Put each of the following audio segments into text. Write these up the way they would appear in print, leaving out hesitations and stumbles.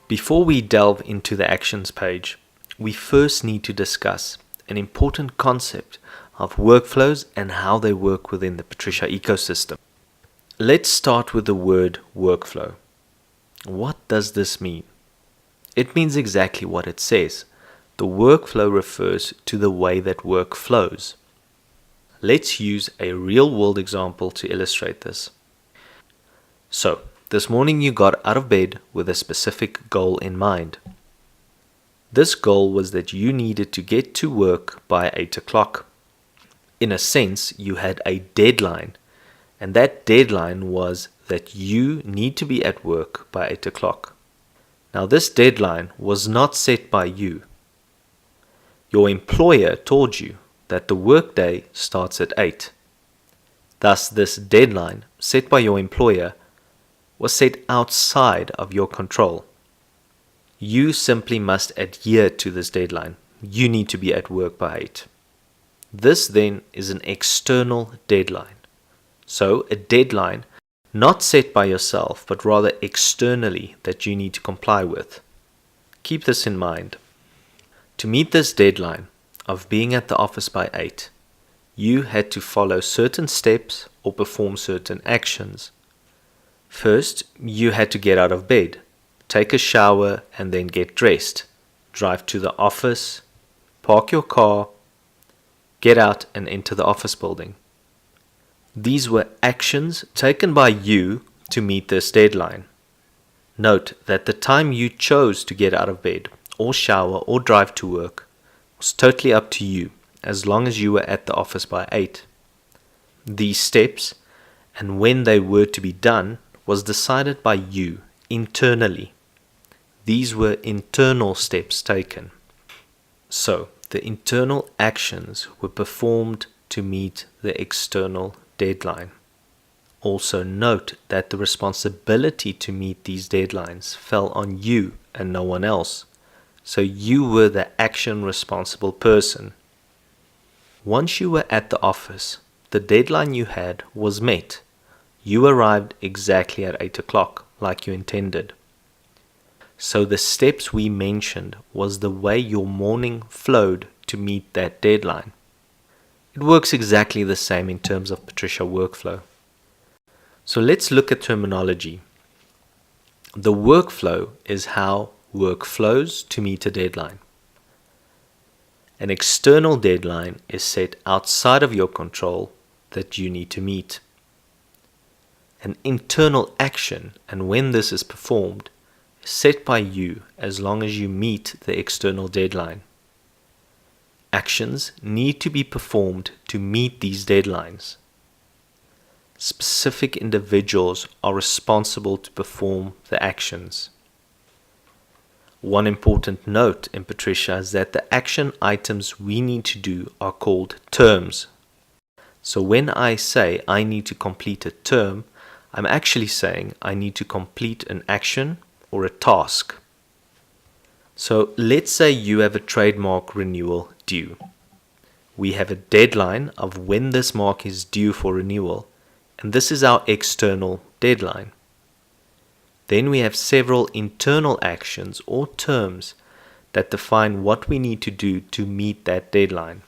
Before we delve into the actions page, we first need to discuss an important concept of workflows and how they work within the Patricia ecosystem. Let's start with the word workflow. What does this mean? It means exactly what it says. The workflow refers to the way that work flows. Let's use a real-world example to illustrate this. So, this morning you got out of bed with a specific goal in mind. This goal was that you needed to get to work by 8 o'clock. In a sense, you had a deadline, and that deadline was that you need to be at work by 8 o'clock. Now, this deadline was not set by you. Your employer told you that the workday starts at 8. Thus, this deadline set by your employer was set outside of your control. You simply must adhere to this deadline. You need to be at work by 8. This then is an external deadline. So, a deadline not set by yourself, but rather externally that you need to comply with. Keep this in mind. To meet this deadline of being at the office by 8, you had to follow certain steps or perform certain actions. First, you had to get out of bed, take a shower and then get dressed, drive to the office, park your car, get out and enter the office building. These were actions taken by you to meet this deadline. Note that the time you chose to get out of bed or shower or drive to work was totally up to you as long as you were at the office by 8. These steps and when they were to be done was decided by you internally. These were internal steps taken. So, the internal actions were performed to meet the external deadline. Also note that the responsibility to meet these deadlines fell on you and no one else. So you were the action responsible person. Once you were at the office, the deadline you had was met. You arrived exactly at 8 o'clock, like you intended. So the steps we mentioned was the way your morning flowed to meet that deadline. It works exactly the same in terms of Patricia workflow. So let's look at terminology. The workflow is how work flows to meet a deadline. An external deadline is set outside of your control that you need to meet. An internal action, and when this is performed, is set by you as long as you meet the external deadline. Actions need to be performed to meet these deadlines. Specific individuals are responsible to perform the actions. One important note in Patricia is that the action items we need to do are called terms. So when I say I need to complete a term, I'm actually saying I need to complete an action or a task. So let's say you have a trademark renewal due. We have a deadline of when this mark is due for renewal, and this is our external deadline. Then we have several internal actions or terms that define what we need to do to meet that deadline.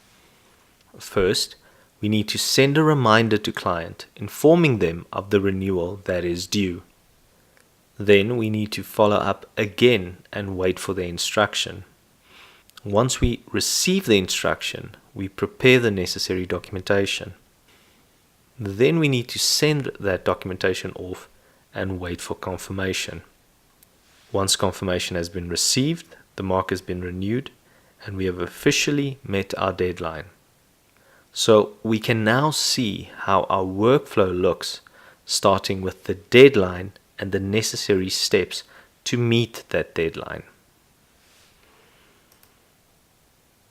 First, we need to send a reminder to client informing them of the renewal that is due. Then we need to follow up again and wait for the instruction. Once we receive the instruction, we prepare the necessary documentation. Then we need to send that documentation off and wait for confirmation. Once confirmation has been received, the mark has been renewed, and we have officially met our deadline. So we can now see how our workflow looks, starting with the deadline and the necessary steps to meet that deadline.